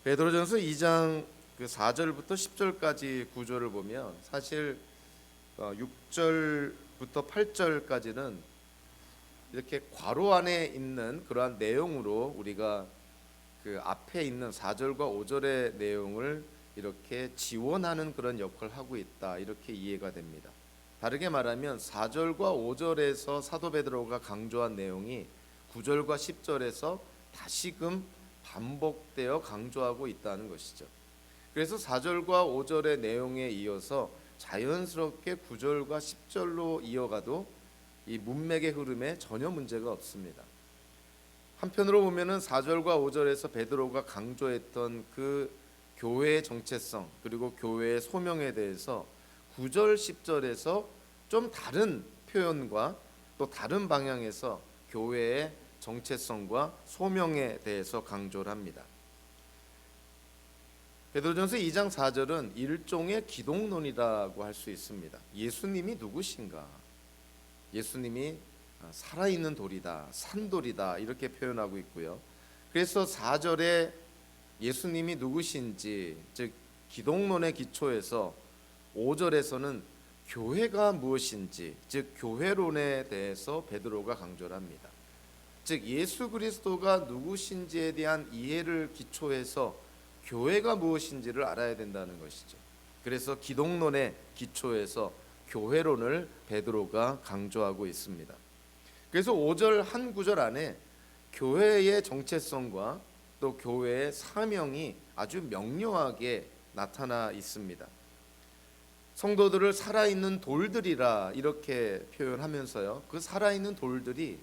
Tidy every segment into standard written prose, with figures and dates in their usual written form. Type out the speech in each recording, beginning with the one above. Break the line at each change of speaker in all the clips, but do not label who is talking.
베드로전서 2장 그 4절부터 10절까지 구조를 보면 사실 6절부터 8절까지는 이렇게 괄호 안에 있는 그러한 내용으로 우리가 그 앞에 있는 4절과 5절의 내용을 이렇게 지원하는 그런 역할을 하고 있다, 이렇게 이해가 됩니다. 다르게 말하면 4절과 5절에서 사도 베드로가 강조한 내용이 9절과 10절에서 다시금 반복되어 강조하고 있다는 것이죠. 그래서 4절과 5절의 내용에 이어서 자연스럽게 9절과 10절로 이어가도 이 문맥의 흐름에 전혀 문제가 없습니다. 한편으로 보면은 4절과 5절에서 베드로가 강조했던 그 교회의 정체성 그리고 교회의 소명에 대해서 9절 10절에서 좀 다른 표현과 또 다른 방향에서 교회의 정체성과 소명에 대해서 강조를 합니다. 베드로전서 2장 4절은 일종의 기독론이라고 할 수 있습니다. 예수님이 누구신가? 예수님이 살아있는 돌이다, 산돌이다, 이렇게 표현하고 있고요. 그래서 4절에 예수님이 누구신지, 즉 기독론의 기초에서 5절에서는 교회가 무엇인지, 즉 교회론에 대해서 베드로가 강조를 합니다. 즉 예수 그리스도가 누구신지에 대한 이해를 기초해서 교회가 무엇인지를 알아야 된다는 것이죠. 그래서 기독론의 기초에서 교회론을 베드로가 강조하고 있습니다. 그래서 5절 한 구절 안에 교회의 정체성과 또 교회의 사명이 아주 명료하게 나타나 있습니다. 성도들을 살아있는 돌들이라 이렇게 표현하면서요, 그 살아있는 돌들이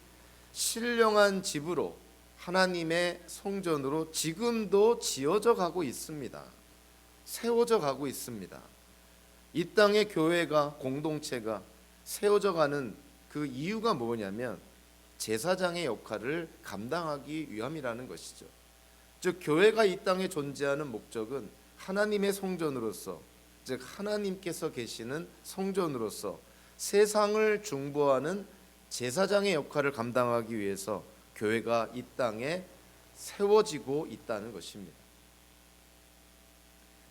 신령한 집으로 하나님의 성전으로 지금도 지어져 가고 있습니다. 세워져 가고 있습니다. 이 땅의 교회가, 공동체가 세워져 가는 그 이유가 뭐냐면 제사장의 역할을 감당하기 위함이라는 것이죠. 즉 교회가 이 땅에 존재하는 목적은 하나님의 성전으로서, 즉 하나님께서 계시는 성전으로서 세상을 중보하는 제사장의 역할을 감당하기 위해서 교회가 이 땅에 세워지고 있다는 것입니다.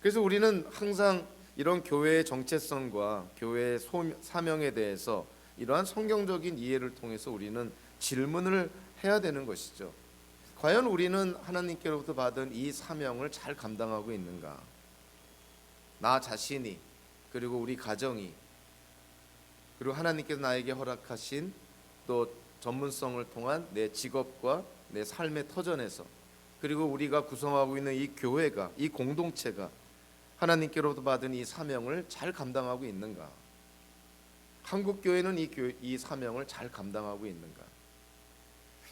그래서 우리는 항상 이런 교회의 정체성과 교회의 사명에 대해서 이러한 성경적인 이해를 통해서 우리는 질문을 해야 되는 것이죠. 과연 우리는 하나님께로부터 받은 이 사명을 잘 감당하고 있는가? 나 자신이, 그리고 우리 가정이, 그리고 하나님께서 나에게 허락하신 또 전문성을 통한 내 직업과 내 삶의 터전에서, 그리고 우리가 구성하고 있는 이 교회가, 이 공동체가 하나님께로부터 받은 이 사명을 잘 감당하고 있는가? 한국 교회는 이 사명을 잘 감당하고 있는가?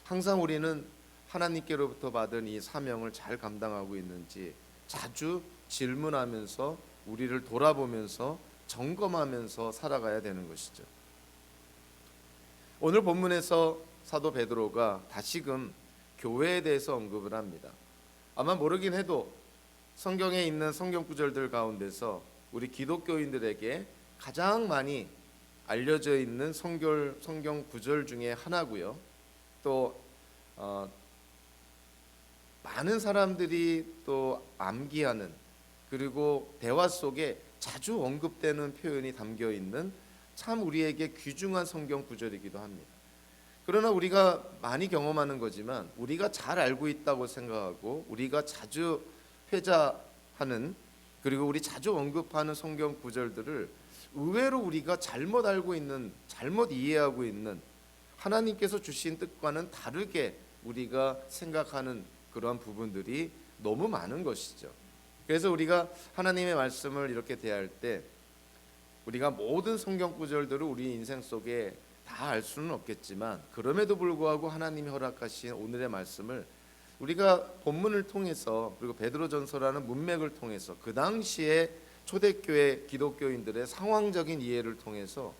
항상 우리는 하나님께로부터 받은 이 사명을 잘 감당하고 있는지 자주 질문하면서 우리를 돌아보면서 점검하면서 살아가야 되는 것이죠. 오늘 본문에서 사도 베드로가 다시금 교회에 대해서 언급을 합니다. 아마 모르긴 해도 성경에 있는 성경 구절들 가운데서 우리 기독교인들에게 가장 많이 알려져 있는 성경 구절 중에 하나고요. 또 많은 사람들이 또 암기하는, 그리고 대화 속에 자주 언급되는 표현이 담겨 있는 참 우리에게 귀중한 성경 구절이기도 합니다. 그러나 우리가 많이 경험하는 거지만 우리가 잘 알고 있다고 생각하고 우리가 자주 회자하는, 그리고 우리 자주 언급하는 성경 구절들을 의외로 우리가 잘못 알고 있는, 잘못 이해하고 있는, 하나님께서 주신 뜻과는 다르게 우리가 생각하는 그러한 부분들이 너무 많은 것이죠. 그래서 우리가 하나님의 말씀을 이렇게 대할 때 우리가 모든 성경 구절들을 우리 인생 속에 다 알 수는 없겠지만, 그럼에도 불구하고 하나님이 허락하신 오늘의 말씀을 우리가 본문을 통해서, 그리고 베드로전서라는 문맥을 통해서 그 당시에 초대교회 기독교인들의 상황적인 이해를 통해서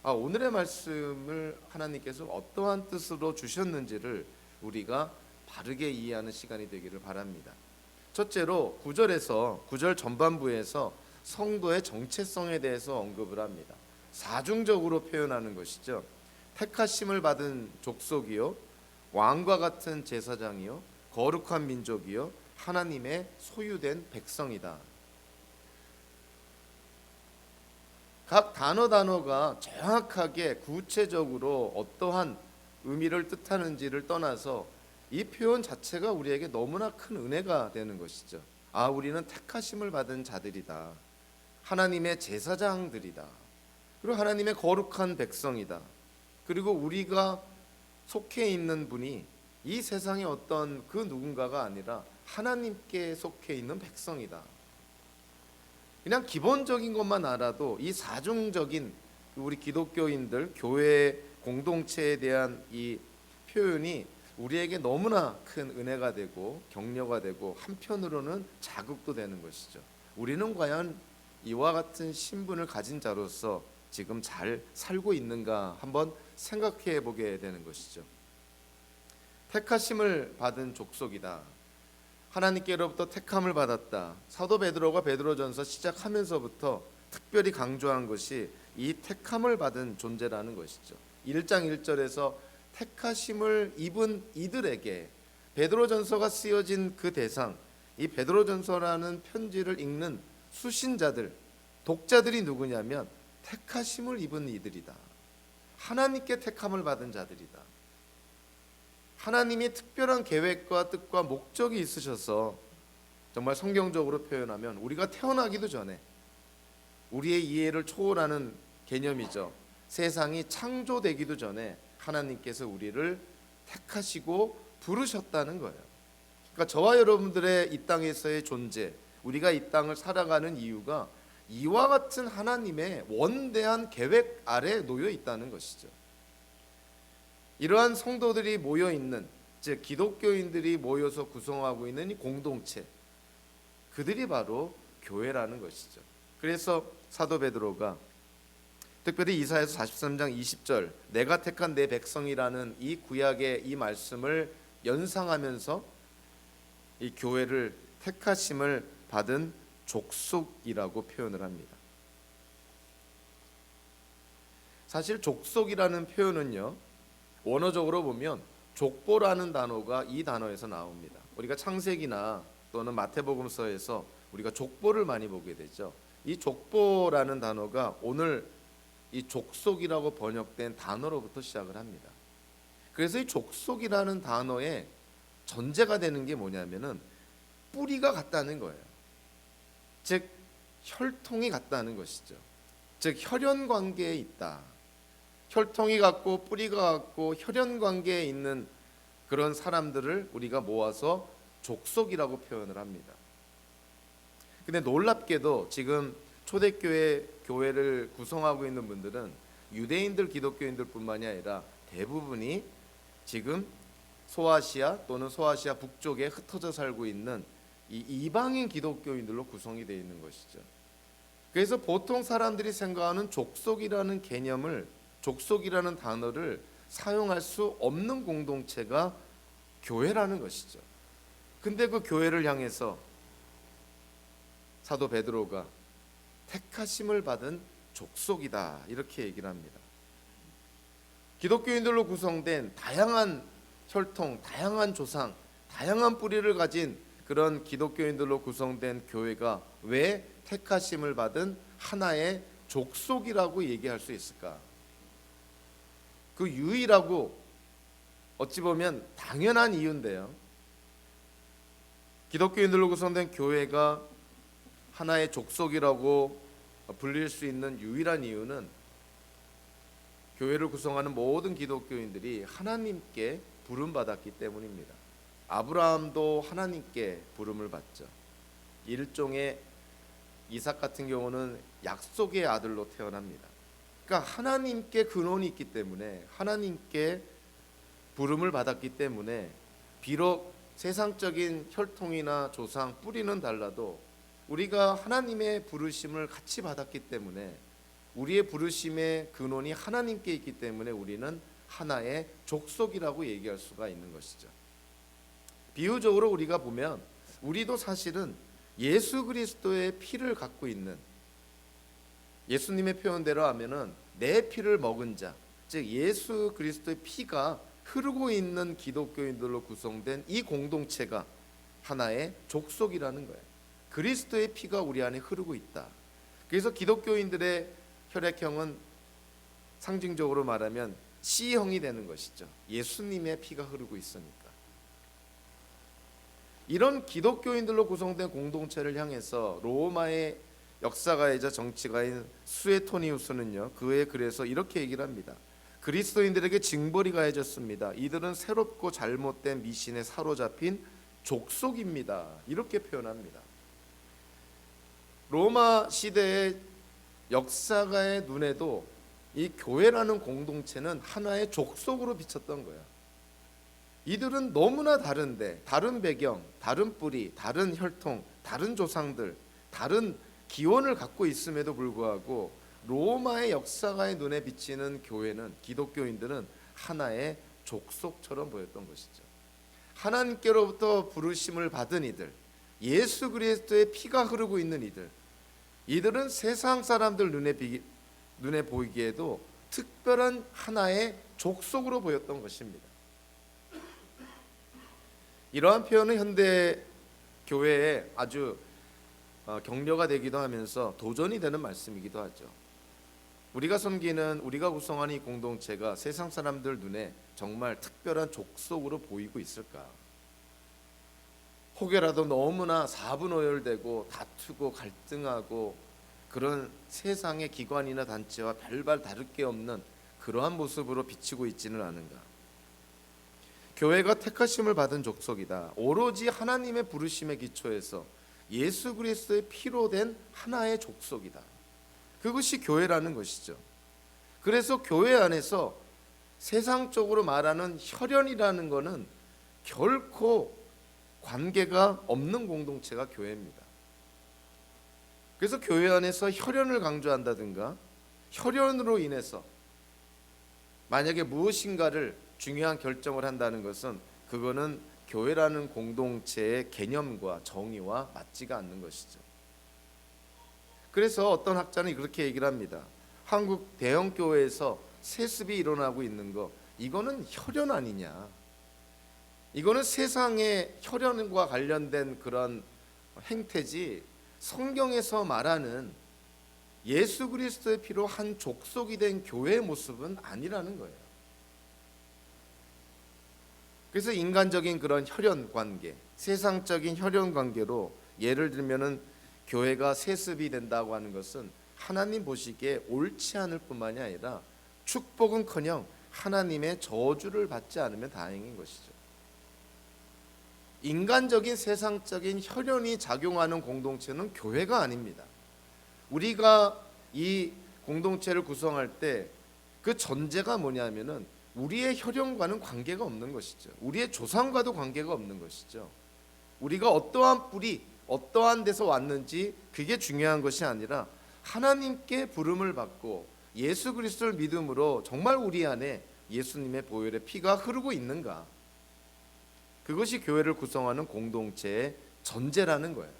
오늘의 말씀을 하나님께서 어떠한 뜻으로 주셨는지를 우리가 바르게 이해하는 시간이 되기를 바랍니다. 첫째로 9절 전반부에서 성도의 정체성에 대해서 언급을 합니다. 사중적으로 표현하는 것이죠. 택하심을 받은 족속이요, 왕과 같은 제사장이요, 거룩한 민족이요, 하나님의 소유된 백성이다. 각 단어가 정확하게 구체적으로 어떠한 의미를 뜻하는지를 떠나서 이 표현 자체가 우리에게 너무나 큰 은혜가 되는 것이죠. 아, 우리는 택하심을 받은 자들이다. 하나님의 제사장들이다. 그리고 하나님의 거룩한 백성이다. 그리고 우리가 속해 있는 분이 이 세상의 어떤 그 누군가가 아니라 하나님께 속해 있는 백성이다. 그냥 기본적인 것만 알아도 이 사중적인 우리 기독교인들 교회 공동체에 대한 이 표현이 우리에게 너무나 큰 은혜가 되고 격려가 되고 한편으로는 자극도 되는 것이죠. 우리는 과연 이와 같은 신분을 가진 자로서 지금 잘 살고 있는가 한번 생각해 보게 되는 것이죠. 택하심을 받은 족속이다. 하나님께로부터 택함을 받았다. 사도 베드로가 베드로전서 시작하면서부터 특별히 강조한 것이 이 택함을 받은 존재라는 것이죠. 1장 1절에서 택하심을 입은 이들에게 베드로전서가 쓰여진 그 대상, 이 베드로전서라는 편지를 읽는 수신자들, 독자들이 누구냐면 택하심을 입은 이들이다. 하나님께 택함을 받은 자들이다. 하나님이 특별한 계획과 뜻과 목적이 있으셔서 정말 성경적으로 표현하면 우리가 태어나기도 전에 우리의 이해를 초월하는 개념이죠. 세상이 창조되기도 전에 하나님께서 우리를 택하시고 부르셨다는 거예요. 그러니까 저와 여러분들의 이 땅에서의 존재, 우리가 이 땅을 살아가는 이유가 이와 같은 하나님의 원대한 계획 아래 놓여 있다는 것이죠. 이러한 성도들이 모여 있는, 즉 기독교인들이 모여서 구성하고 있는 이 공동체, 그들이 바로 교회라는 것이죠. 그래서 사도 베드로가 특별히 이사야서 43장 20절 내가 택한 내 백성이라는 이 구약의 이 말씀을 연상하면서 이 교회를 택하심을 받은 족속이라고 표현을 합니다. 사실 족속이라는 표현은요, 원어적으로 보면 족보라는 단어가 이 단어에서 나옵니다. 우리가 창세기나 또는 마태복음서에서 우리가 족보를 많이 보게 되죠. 이 족보라는 단어가 오늘 이 족속이라고 번역된 단어로부터 시작을 합니다. 그래서 이 족속이라는 단어의 전제가 되는 게 뭐냐면은 뿌리가 같다는 거예요. 즉 혈통이 같다는 것이죠. 즉 혈연 관계에 있다. 혈통이 같고 뿌리가 같고 혈연 관계에 있는 그런 사람들을 우리가 모아서 족속이라고 표현을 합니다. 근데 놀랍게도 지금 초대교회 교회를 구성하고 있는 분들은 유대인들 기독교인들뿐만이 아니라 대부분이 지금 소아시아 또는 소아시아 북쪽에 흩어져 살고 있는 이 이방인 기독교인들로 구성이 되어 있는 것이죠. 그래서 보통 사람들이 생각하는 족속이라는 개념을, 족속이라는 단어를 사용할 수 없는 공동체가 교회라는 것이죠. 근데 그 교회를 향해서 사도 베드로가 택하심을 받은 족속이다 이렇게 얘기를 합니다. 기독교인들로 구성된 다양한 혈통, 다양한 조상, 다양한 뿌리를 가진 그런 기독교인들로 구성된 교회가 왜 택하심을 받은 하나의 족속이라고 얘기할 수 있을까? 그 유일하고 어찌 보면 당연한 이유인데요. 기독교인들로 구성된 교회가 하나의 족속이라고 불릴 수 있는 유일한 이유는 교회를 구성하는 모든 기독교인들이 하나님께 부름받았기 때문입니다. 아브라함도 하나님께 부름을 받죠. 일종의 이삭 같은 경우는 약속의 아들로 태어납니다. 그러니까 하나님께 근원이 있기 때문에, 하나님께 부름을 받았기 때문에 비록 세상적인 혈통이나 조상, 뿌리는 달라도 우리가 하나님의 부르심을 같이 받았기 때문에, 우리의 부르심의 근원이 하나님께 있기 때문에 우리는 하나의 족속이라고 얘기할 수가 있는 것이죠. 비유적으로 우리가 보면 우리도 사실은 예수 그리스도의 피를 갖고 있는, 예수님의 표현대로 하면은 내 피를 먹은 자, 즉 예수 그리스도의 피가 흐르고 있는 기독교인들로 구성된 이 공동체가 하나의 족속이라는 거예요. 그리스도의 피가 우리 안에 흐르고 있다. 그래서 기독교인들의 혈액형은 상징적으로 말하면 C형이 되는 것이죠. 예수님의 피가 흐르고 있으니까. 이런 기독교인들로 구성된 공동체를 향해서 로마의 역사가이자 정치가인 수에토니우스는요, 그의 글에서 이렇게 얘기를 합니다. 그리스도인들에게 징벌이 가해졌습니다. 이들은 새롭고 잘못된 미신에 사로잡힌 족속입니다. 이렇게 표현합니다. 로마 시대의 역사가의 눈에도 이 교회라는 공동체는 하나의 족속으로 비쳤던 거야. 이들은 너무나 다른데, 다른 배경, 다른 뿌리, 다른 혈통, 다른 조상들, 다른 기원을 갖고 있음에도 불구하고 로마의 역사가의 눈에 비치는 교회는, 기독교인들은 하나의 족속처럼 보였던 것이죠. 하나님께로부터 부르심을 받은 이들, 예수 그리스도의 피가 흐르고 있는 이들은 세상 사람들 눈에 보이기에도 특별한 하나의 족속으로 보였던 것입니다. 이러한 표현은 현대 교회에 아주 격려가 되기도 하면서 도전이 되는 말씀이기도 하죠. 우리가 섬기는, 우리가 구성하는 이 공동체가 세상 사람들 눈에 정말 특별한 족속으로 보이고 있을까? 혹여라도 너무나 사분오열되고 다투고 갈등하고 그런 세상의 기관이나 단체와 별반 다를 게 없는 그러한 모습으로 비치고 있지는 않은가? 교회가 택하심을 받은 족속이다. 오로지 하나님의 부르심에 기초해서 예수 그리스도의 피로 된 하나의 족속이다. 그것이 교회라는 것이죠. 그래서 교회 안에서 세상적으로 말하는 혈연이라는 것은 결코 관계가 없는 공동체가 교회입니다. 그래서 교회 안에서 혈연을 강조한다든가 혈연으로 인해서 만약에 무엇인가를 중요한 결정을 한다는 것은 그거는 교회라는 공동체의 개념과 정의와 맞지가 않는 것이죠. 그래서 어떤 학자는 그렇게 얘기를 합니다. 한국 대형 교회에서 세습이 일어나고 있는 거, 이거는 혈연 아니냐? 이거는 세상의 혈연과 관련된 그런 행태지, 성경에서 말하는 예수 그리스도의 피로 한 족속이 된 교회의 모습은 아니라는 거예요. 그래서 인간적인 그런 혈연 관계, 세상적인 혈연 관계로 예를 들면은 교회가 세습이 된다고 하는 것은 하나님 보시기에 옳지 않을 뿐만이 아니라 축복은커녕 하나님의 저주를 받지 않으면 다행인 것이죠. 인간적인 세상적인 혈연이 작용하는 공동체는 교회가 아닙니다. 우리가 이 공동체를 구성할 때 그 전제가 뭐냐면은 우리의 혈연과는 관계가 없는 것이죠. 우리의 조상과도 관계가 없는 것이죠. 우리가 어떠한 뿌리, 어떠한 데서 왔는지 그게 중요한 것이 아니라 하나님께 부름을 받고 예수 그리스도를 믿음으로 정말 우리 안에 예수님의 보혈의 피가 흐르고 있는가? 그것이 교회를 구성하는 공동체의 전제라는 거예요.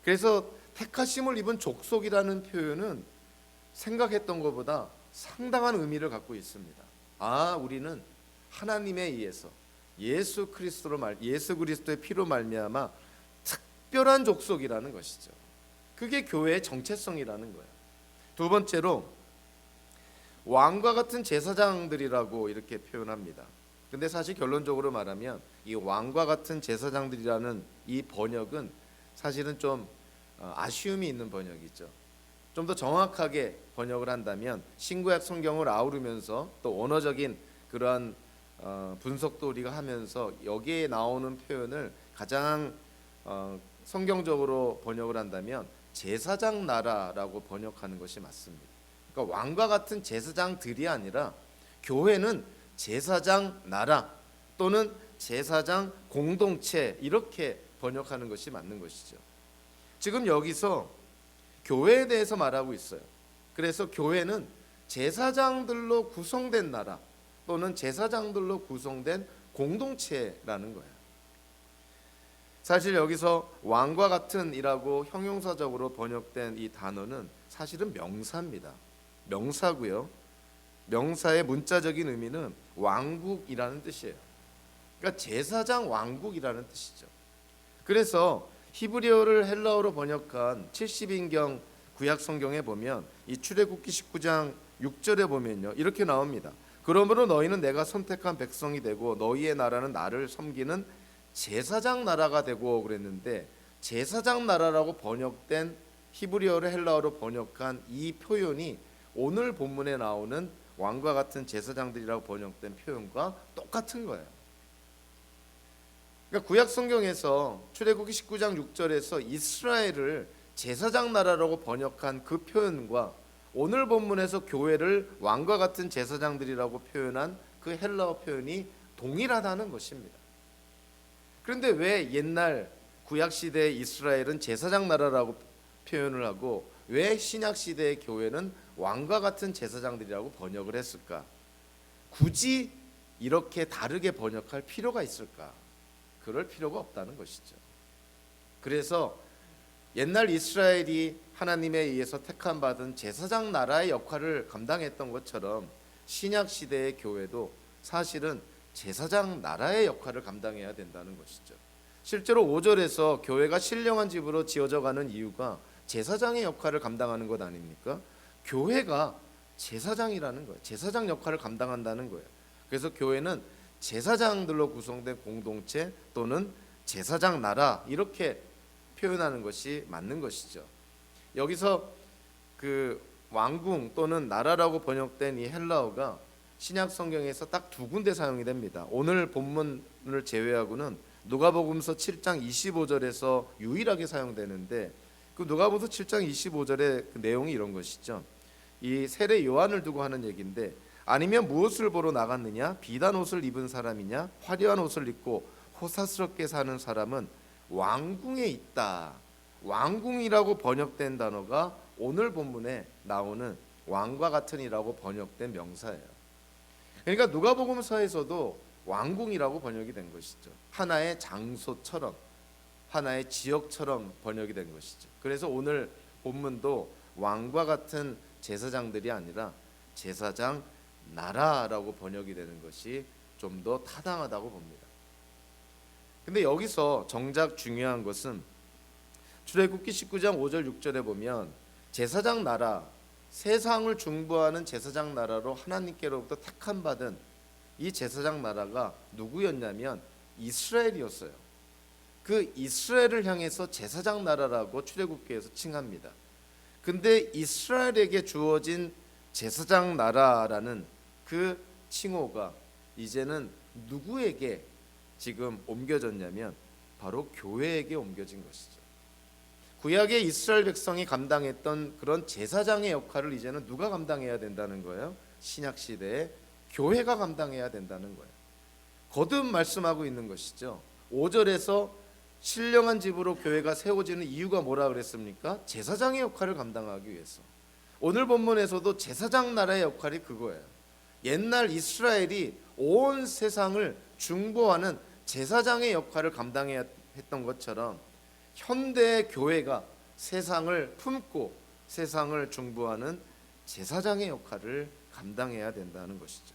그래서 택하심을 입은 족속이라는 표현은 생각했던 것보다 상당한 의미를 갖고 있습니다. 우리는 하나님에 의해서 예수 그리스도의 피로 말미암아 특별한 족속이라는 것이죠. 그게 교회의 정체성이라는 거예요. 두 번째로 왕과 같은 제사장들이라고 이렇게 표현합니다. 근데 사실 결론적으로 말하면 이 왕과 같은 제사장들이라는 이 번역은 사실은 좀 아쉬움이 있는 번역이죠. 좀 더 정확하게 번역을 한다면 신구약 성경을 아우르면서 또 언어적인 그러한 분석도 우리가 하면서 여기에 나오는 표현을 가장 성경적으로 번역을 한다면 제사장 나라라고 번역하는 것이 맞습니다. 그러니까 왕과 같은 제사장들이 아니라 교회는 제사장 나라 또는 제사장 공동체, 이렇게 번역하는 것이 맞는 것이죠. 지금 여기서 교회에 대해서 말하고 있어요. 그래서 교회는 제사장들로 구성된 나라 또는 제사장들로 구성된 공동체라는 거예요. 사실 여기서 왕과 같은이라고 형용사적으로 번역된 이 단어는 사실은 명사입니다. 명사고요. 명사의 문자적인 의미는 왕국이라는 뜻이에요. 그러니까 제사장 왕국이라는 뜻이죠. 그래서 히브리어를 헬라어로 번역한 70인경 구약 성경에 보면 이 출애굽기 19장 6절에 보면요, 이렇게 나옵니다. 그러므로 너희는 내가 선택한 백성이 되고 너희의 나라는 나를 섬기는 제사장 나라가 되고 그랬는데, 제사장 나라라고 번역된 히브리어를 헬라어로 번역한 이 표현이 오늘 본문에 나오는 왕과 같은 제사장들이라고 번역된 표현과 똑같은 거예요. 그러니까 구약 성경에서 출애굽기 19장 6절에서 이스라엘을 제사장 나라라고 번역한 그 표현과 오늘 본문에서 교회를 왕과 같은 제사장들이라고 표현한 그 헬라어 표현이 동일하다는 것입니다. 그런데 왜 옛날 구약 시대의 이스라엘은 제사장 나라라고 표현을 하고 왜 신약 시대의 교회는 왕과 같은 제사장들이라고 번역을 했을까? 굳이 이렇게 다르게 번역할 필요가 있을까? 그럴 필요가 없다는 것이죠. 그래서 옛날 이스라엘이 하나님에 의해서 택함 받은 제사장 나라의 역할을 감당했던 것처럼 신약 시대의 교회도 사실은 제사장 나라의 역할을 감당해야 된다는 것이죠. 실제로 5절에서 교회가 신령한 집으로 지어져 가는 이유가 제사장의 역할을 감당하는 것 아닙니까? 교회가 제사장이라는 거예요. 제사장 역할을 감당한다는 거예요. 그래서 교회는 제사장들로 구성된 공동체 또는 제사장 나라, 이렇게 표현하는 것이 맞는 것이죠. 여기서 그 왕궁 또는 나라라고 번역된 이 헬라어가 신약 성경에서 딱 두 군데 사용이 됩니다. 오늘 본문을 제외하고는 누가복음서 7장 25절에서 유일하게 사용되는데, 그 누가복음서 7장 25절의 그 내용이 이런 것이죠. 이 세례 요한을 두고 하는 얘기인데, 아니면 무엇을 보러 나갔느냐? 비단 옷을 입은 사람이냐? 화려한 옷을 입고 호사스럽게 사는 사람은 왕궁에 있다. 왕궁이라고 번역된 단어가 오늘 본문에 나오는 왕과 같은이라고 번역된 명사예요. 그러니까 누가복음서에서도 왕궁이라고 번역이 된 것이죠. 하나의 장소처럼, 하나의 지역처럼 번역이 된 것이죠. 그래서 오늘 본문도 왕과 같은 제사장들이 아니라 제사장 나라라고 번역이 되는 것이 좀 더 타당하다고 봅니다. 근데 여기서 정작 중요한 것은 출애굽기 19장 5절 6절에 보면 제사장 나라, 세상을 중보하는 제사장 나라로 하나님께로부터 택함 받은 이 제사장 나라가 누구였냐면 이스라엘이었어요. 그 이스라엘을 향해서 제사장 나라라고 출애굽기에서 칭합니다. 근데 이스라엘에게 주어진 제사장 나라라는 그 칭호가 이제는 누구에게 지금 옮겨졌냐면 바로 교회에게 옮겨진 것이죠. 구약의 이스라엘 백성이 감당했던 그런 제사장의 역할을 이제는 누가 감당해야 된다는 거예요? 신약 시대에 교회가 감당해야 된다는 거예요. 거듭 말씀하고 있는 것이죠. 5절에서 신령한 집으로 교회가 세워지는 이유가 뭐라 그랬습니까? 제사장의 역할을 감당하기 위해서. 오늘 본문에서도 제사장 나라의 역할이 그거예요. 옛날 이스라엘이 온 세상을 중보하는 제사장의 역할을 감당해야 했던 것처럼 현대 교회가 세상을 품고 세상을 중보하는 제사장의 역할을 감당해야 된다는 것이죠.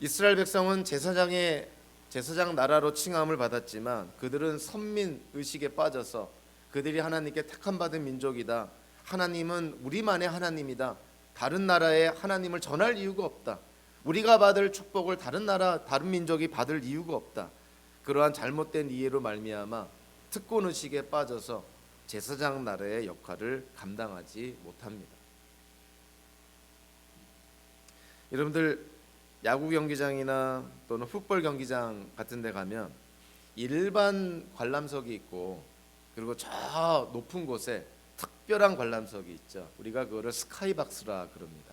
이스라엘 백성은 제사장 나라로 칭함을 받았지만 그들은 선민 의식에 빠져서 그들이 하나님께 택함 받은 민족이다. 하나님은 우리만의 하나님이다. 다른 나라에 하나님을 전할 이유가 없다. 우리가 받을 축복을 다른 민족이 받을 이유가 없다. 그러한 잘못된 이해로 말미암아 특권 의식에 빠져서 제사장 나라의 역할을 감당하지 못합니다. 여러분들 야구 경기장이나 또는 풋볼 경기장 같은 데 가면 일반 관람석이 있고 그리고 저 높은 곳에 특별한 관람석이 있죠. 우리가 그거를 스카이박스라 그럽니다.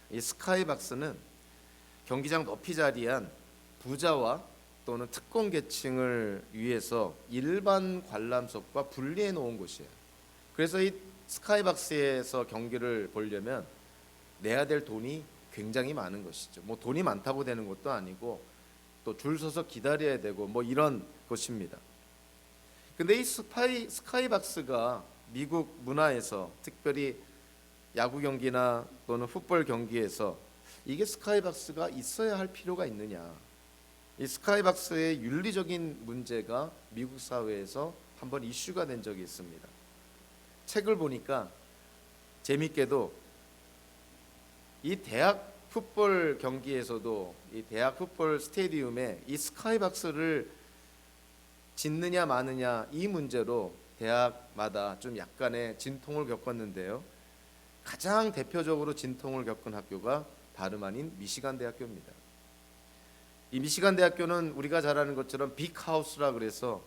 이 스카이박스는 경기장 높이 자리한 부자와 또는 특권 계층을 위해서 일반 관람석과 분리해 놓은 곳이에요. 그래서 이 스카이박스에서 경기를 보려면 내야 될 돈이 굉장히 많은 것이죠. 뭐 돈이 많다고 되는 것도 아니고 또 줄 서서 기다려야 되고 뭐 이런 것입니다. 근데 이 스카이박스가 미국 문화에서 특별히 야구 경기나 또는 풋볼 경기에서 이게 스카이박스가 있어야 할 필요가 있느냐. 이 스카이박스의 윤리적인 문제가 미국 사회에서 한번 이슈가 된 적이 있습니다. 책을 보니까 재밌게도 이 대학 풋볼 경기에서도 이 대학 풋볼 스테디움에 이 스카이박스를 짓느냐 마느냐 이 문제로 대학마다 좀 약간의 진통을 겪었는데요. 가장 대표적으로 진통을 겪은 학교가 다름 아닌 미시간 대학교입니다. 이 미시간 대학교는 우리가 잘 아는 것처럼 빅하우스라 그래서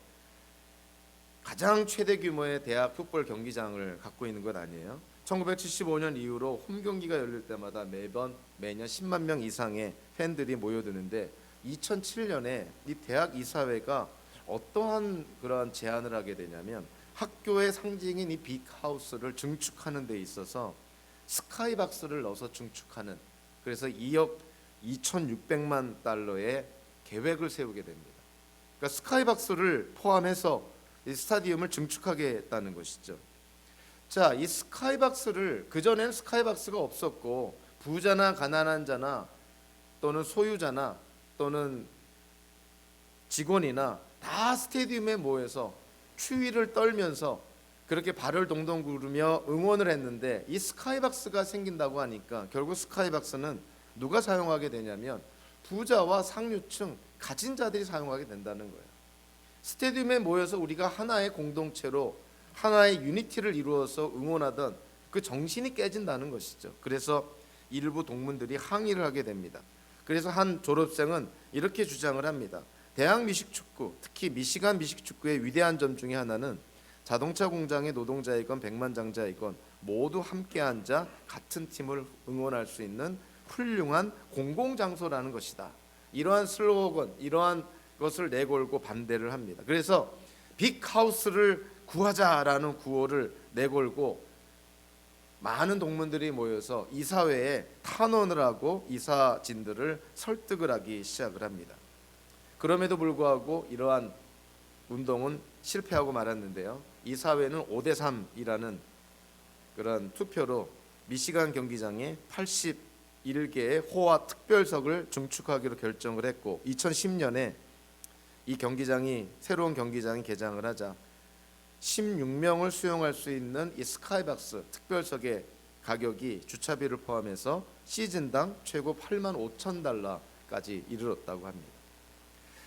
가장 최대 규모의 대학 풋볼 경기장을 갖고 있는 것 아니에요. 1975년 이후로 홈 경기가 열릴 때마다 매년 10만 명 이상의 팬들이 모여드는데 2007년에 이 대학 이사회가 어떠한 그러한 제안을 하게 되냐면 학교의 상징인 이 빅하우스를 증축하는 데 있어서 스카이박스를 넣어서 증축하는, 그래서 2억 2,600만 달러의 계획을 세우게 됩니다. 그러니까 스카이박스를 포함해서 이 스타디움을 증축하게 했다는 것이죠. 자, 이 스카이박스를, 그전에는 스카이박스가 없었고 부자나 가난한 자나 또는 소유자나 또는 직원이나 다 스테디움에 모여서 추위를 떨면서 그렇게 발을 동동 구르며 응원을 했는데 이 스카이박스가 생긴다고 하니까 결국 스카이박스는 누가 사용하게 되냐면 부자와 상류층 가진 자들이 사용하게 된다는 거예요. 스테디움에 모여서 우리가 하나의 공동체로 하나의 유니티를 이루어서 응원하던 그 정신이 깨진다는 것이죠. 그래서 일부 동문들이 항의를 하게 됩니다. 그래서 한 졸업생은 이렇게 주장을 합니다. 대학 미식축구, 특히 미시간 미식축구의 위대한 점 중에 하나는 자동차 공장의 노동자이건 백만장자이건 모두 함께 앉아 같은 팀을 응원할 수 있는 훌륭한 공공장소라는 것이다. 이러한 슬로건, 이러한 것을 내걸고 반대를 합니다. 그래서 빅하우스를 구하자라는 구호를 내걸고 많은 동문들이 모여서 이사회에 탄원을 하고 이사진들을 설득을 하기 시작을 합니다. 그럼에도 불구하고 이러한 운동은 실패하고 말았는데요. 이사회는 5대3이라는 그런 투표로 미시간 경기장에 81개의 호화 특별석을 증축하기로 결정을 했고 2010년에 이 경기장이 새로운 경기장이 개장을 하자 16명을 수용할 수 있는 이 스카이박스 특별석의 가격이 주차비를 포함해서 시즌당 최고 8만 5천 달러까지 이르렀다고 합니다.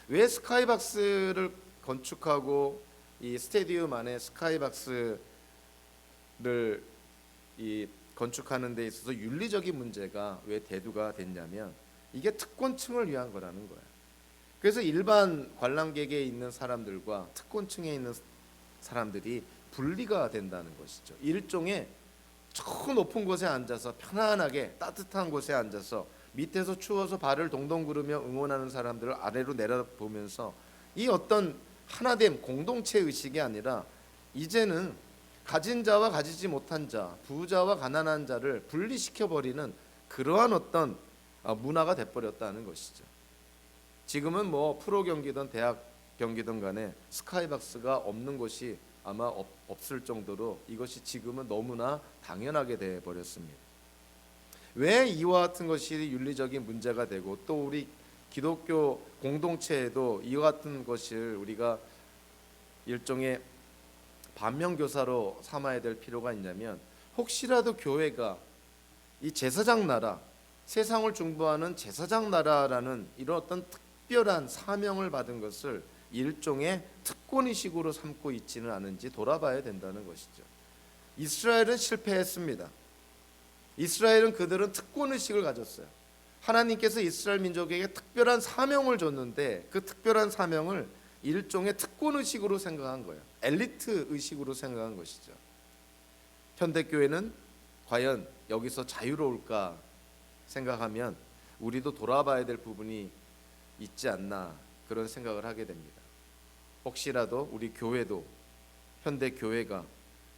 왜 스카이박스를 건축하고 이 스테디움 안에 스카이박스를 이 건축하는 데 있어서 윤리적인 문제가 왜 대두가 됐냐면 이게 특권층을 위한 거라는 거예요. 그래서 일반 관람객에 있는 사람들과 특권층에 있는 사람들이 분리가 된다는 것이죠. 일종의 저 높은 곳에 앉아서 편안하게 따뜻한 곳에 앉아서 밑에서 추워서 발을 동동 구르며 응원하는 사람들을 아래로 내려보면서 이 어떤 하나됨 공동체 의식이 아니라 이제는 가진 자와 가지지 못한 자, 부자와 가난한 자를 분리시켜 버리는 그러한 어떤 문화가 돼버렸다는 것이죠. 지금은 뭐 프로 경기든 대학 경기든 간에 스카이박스가 없는 곳이 아마 없을 정도로 이것이 지금은 너무나 당연하게 돼 버렸습니다. 왜 이와 같은 것이 윤리적인 문제가 되고 또 우리 기독교 공동체에도 이와 같은 것을 우리가 일종의 반면교사로 삼아야 될 필요가 있냐면 혹시라도 교회가 이 제사장 나라, 세상을 중보하는 제사장 나라라는 이런 어떤 특별한 사명을 받은 것을 일종의 특권의식으로 삼고 있지는 않은지 돌아봐야 된다는 것이죠. 이스라엘은 실패했습니다. 이스라엘은 그들은 특권의식을 가졌어요. 하나님께서 이스라엘 민족에게 특별한 사명을 줬는데 그 특별한 사명을 일종의 특권의식으로 생각한 거예요. 엘리트 의식으로 생각한 것이죠. 현대교회는 과연 여기서 자유로울까 생각하면 우리도 돌아봐야 될 부분이 있지 않나 그런 생각을 하게 됩니다. 혹시라도 우리 교회도 현대교회가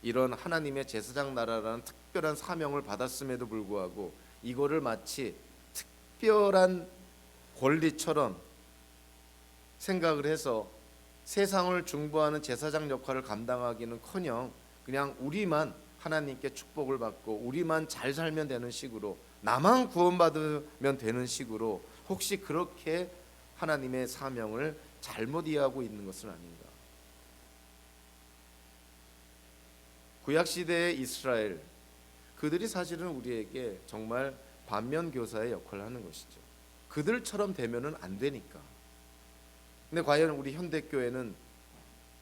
이런 하나님의 제사장 나라라는 특별한 사명을 받았음에도 불구하고 이거를 마치 특별한 권리처럼 생각을 해서 세상을 중보하는 제사장 역할을 감당하기는커녕 그냥 우리만 하나님께 축복을 받고 우리만 잘 살면 되는 식으로 나만 구원받으면 되는 식으로 혹시 그렇게 하나님의 사명을 잘못 이해하고 있는 것은 아닌가? 구약시대의 이스라엘, 그들이 사실은 우리에게 정말 반면교사의 역할을 하는 것이죠. 그들처럼 되면은 안 되니까. 근데 과연 우리 현대교회는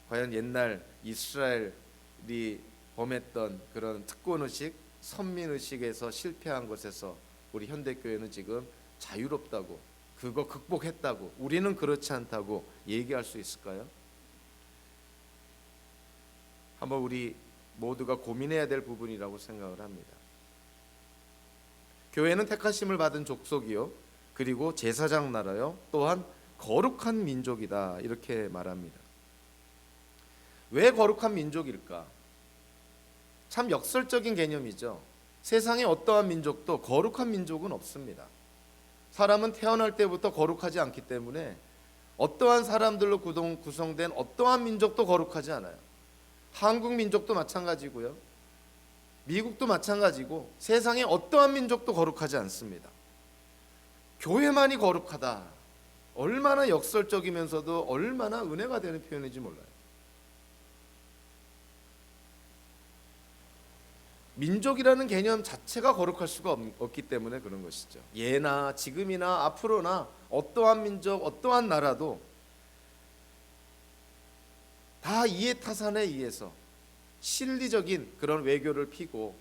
과연 옛날 이스라엘이 범했던 그런 특권의식, 선민의식에서 실패한 것에서 우리 현대교회는 지금 자유롭다고, 그거 극복했다고, 우리는 그렇지 않다고 얘기할 수 있을까요? 한번 우리 모두가 고민해야 될 부분이라고 생각을 합니다. 교회는 택하심을 받은 족속이요, 그리고 제사장 나라요, 또한 거룩한 민족이다, 이렇게 말합니다. 왜 거룩한 민족일까? 참 역설적인 개념이죠. 세상에 어떠한 민족도 거룩한 민족은 없습니다. 사람은 태어날 때부터 거룩하지 않기 때문에 어떠한 사람들로 구성된 어떠한 민족도 거룩하지 않아요. 한국 민족도 마찬가지고요, 미국도 마찬가지고, 세상에 어떠한 민족도 거룩하지 않습니다. 교회만이 거룩하다. 얼마나 역설적이면서도 얼마나 은혜가 되는 표현인지 몰라요. 민족이라는 개념 자체가 거룩할 수가 없기 때문에 그런 것이죠. 예나 지금이나 앞으로나 어떠한 민족, 어떠한 나라도 다 이해타산에 의해서 실리적인 그런 외교를 피고,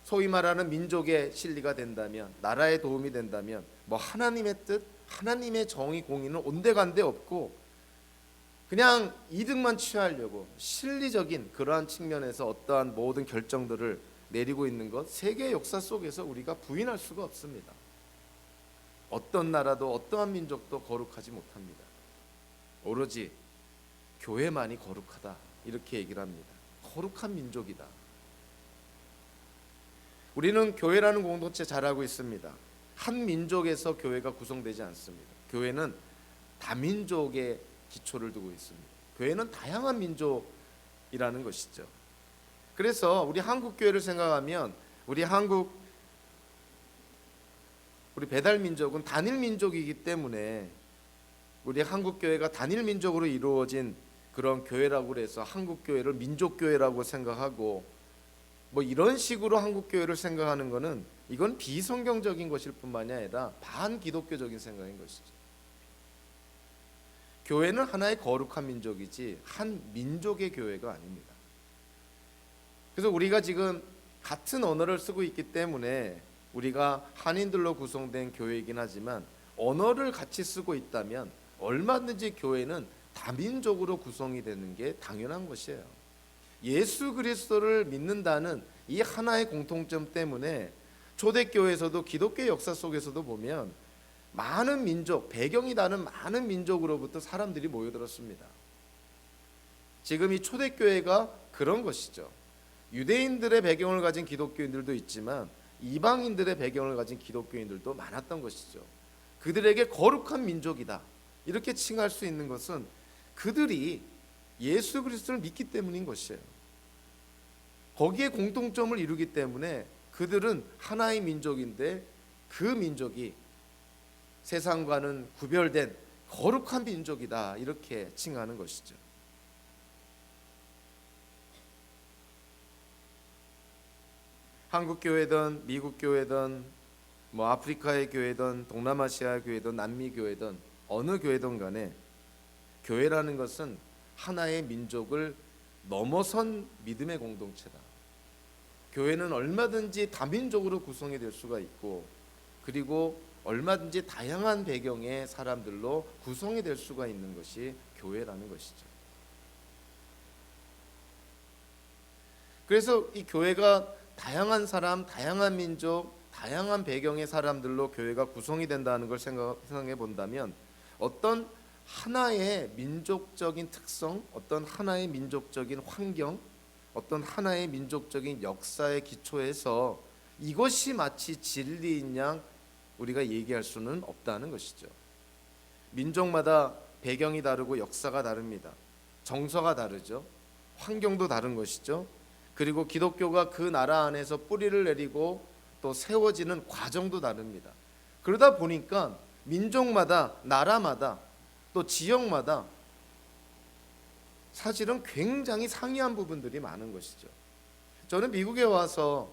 소위 말하는 민족의 실리가 된다면, 나라에 도움이 된다면, 뭐 하나님의 뜻, 하나님의 정의 공의는 온데간데 없고 그냥 이득만 취하려고 실리적인 그러한 측면에서 어떠한 모든 결정들을 내리고 있는 것, 세계 역사 속에서 우리가 부인할 수가 없습니다. 어떤 나라도 어떠한 민족도 거룩하지 못합니다. 오로지 교회만이 거룩하다, 이렇게 얘기를 합니다. 거룩한 민족이다. 우리는 교회라는 공동체 잘 알고 있습니다. 한 민족에서 교회가 구성되지 않습니다. 교회는 다민족의 기초를 두고 있습니다. 교회는 다양한 민족이라는 것이죠. 그래서 우리 한국 교회를 생각하면 우리 배달 민족은 단일 민족이기 때문에 우리 한국 교회가 단일 민족으로 이루어진 그런 교회라고 해서 한국 교회를 민족 교회라고 생각하고 뭐 이런 식으로 한국 교회를 생각하는 것은 이건 비성경적인 것일 뿐만이 아니라 반기독교적인 생각인 것이죠. 교회는 하나의 거룩한 민족이지 한 민족의 교회가 아닙니다. 그래서 우리가 지금 같은 언어를 쓰고 있기 때문에 우리가 한인들로 구성된 교회이긴 하지만, 언어를 같이 쓰고 있다면 얼마든지 교회는 다민족으로 구성이 되는 게 당연한 것이에요. 예수 그리스도를 믿는다는 이 하나의 공통점 때문에 초대교회에서도 기독교 역사 속에서도 보면 많은 민족, 배경이 다른 많은 민족으로부터 사람들이 모여들었습니다. 지금 이 초대교회가 그런 것이죠. 유대인들의 배경을 가진 기독교인들도 있지만 이방인들의 배경을 가진 기독교인들도 많았던 것이죠. 그들에게 거룩한 민족이다, 이렇게 칭할 수 있는 것은 그들이 예수 그리스도를 믿기 때문인 것이에요. 거기에 공통점을 이루기 때문에 그들은 하나의 민족인데 그 민족이 세상과는 구별된 거룩한 민족이다, 이렇게 칭하는 것이죠. 한국 교회든 미국 교회든 뭐 아프리카의 교회든 동남아시아의 교회든 남미 교회든 어느 교회든 간에 교회라는 것은 하나의 민족을 넘어선 믿음의 공동체다. 교회는 얼마든지 다민족으로 구성이 될 수가 있고, 그리고 얼마든지 다양한 배경의 사람들로 구성이 될 수가 있는 것이 교회라는 것이죠. 그래서 이 교회가 다양한 사람, 다양한 민족, 다양한 배경의 사람들로 교회가 구성이 된다는 걸 생각해 본다면, 어떤 하나의 민족적인 특성, 어떤 하나의 민족적인 환경, 어떤 하나의 민족적인 역사의 기초에서 이것이 마치 진리인 양 우리가 얘기할 수는 없다는 것이죠. 민족마다 배경이 다르고 역사가 다릅니다. 정서가 다르죠. 환경도 다른 것이죠. 그리고 기독교가 그 나라 안에서 뿌리를 내리고 또 세워지는 과정도 다릅니다. 그러다 보니까 민족마다, 나라마다, 또 지역마다 사실은 굉장히 상이한 부분들이 많은 것이죠. 저는 미국에 와서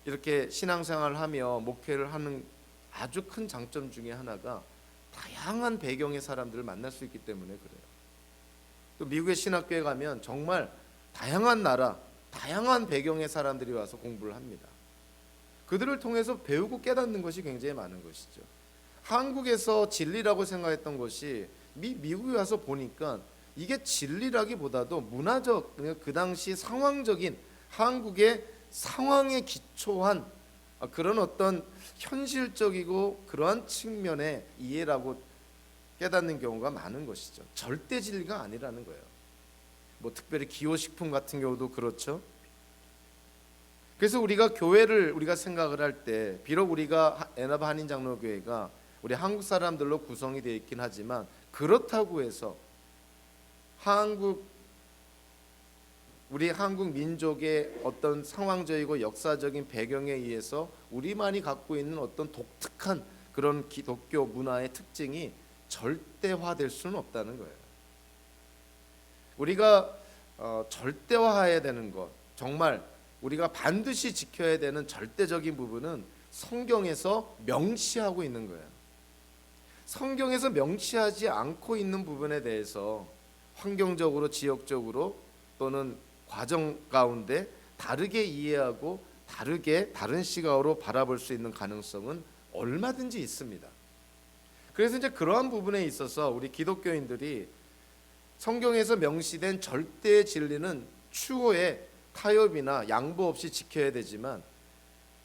이렇게 신앙생활을 하며 목회를 하는 아주 큰 장점 중에 하나가 다양한 배경의 사람들을 만날 수 있기 때문에 그래요. 또 미국의 신학교에 가면 정말 다양한 나라, 다양한 배경의 사람들이 와서 공부를 합니다. 그들을 통해서 배우고 깨닫는 것이 굉장히 많은 것이죠. 한국에서 진리라고 생각했던 것이 미국에 와서 보니까 이게 진리라기보다도 문화적, 그 당시 상황적인 한국의 상황에 기초한 그런 어떤 현실적이고 그러한 측면의 이해라고 깨닫는 경우가 많은 것이죠. 절대 진리가 아니라는 거예요. 뭐 특별히 기호식품 같은 경우도 그렇죠. 그래서 우리가 교회를 우리가 생각을 할 때 비록 우리가 엔하바 한인장로교회가 우리 한국 사람들로 구성이 되어 있긴 하지만 그렇다고 해서 우리 한국 민족의 어떤 상황적이고 역사적인 배경에 의해서 우리만이 갖고 있는 어떤 독특한 그런 기독교 문화의 특징이 절대화될 수는 없다는 거예요. 우리가 절대화해야 되는 것, 정말 우리가 반드시 지켜야 되는 절대적인 부분은 성경에서 명시하고 있는 거예요. 성경에서 명시하지 않고 있는 부분에 대해서 환경적으로, 지역적으로 또는 과정 가운데 다르게 이해하고 다른 시각으로 바라볼 수 있는 가능성은 얼마든지 있습니다. 그래서 이제 그러한 부분에 있어서 우리 기독교인들이 성경에서 명시된 절대 진리는 추후에 타협이나 양보 없이 지켜야 되지만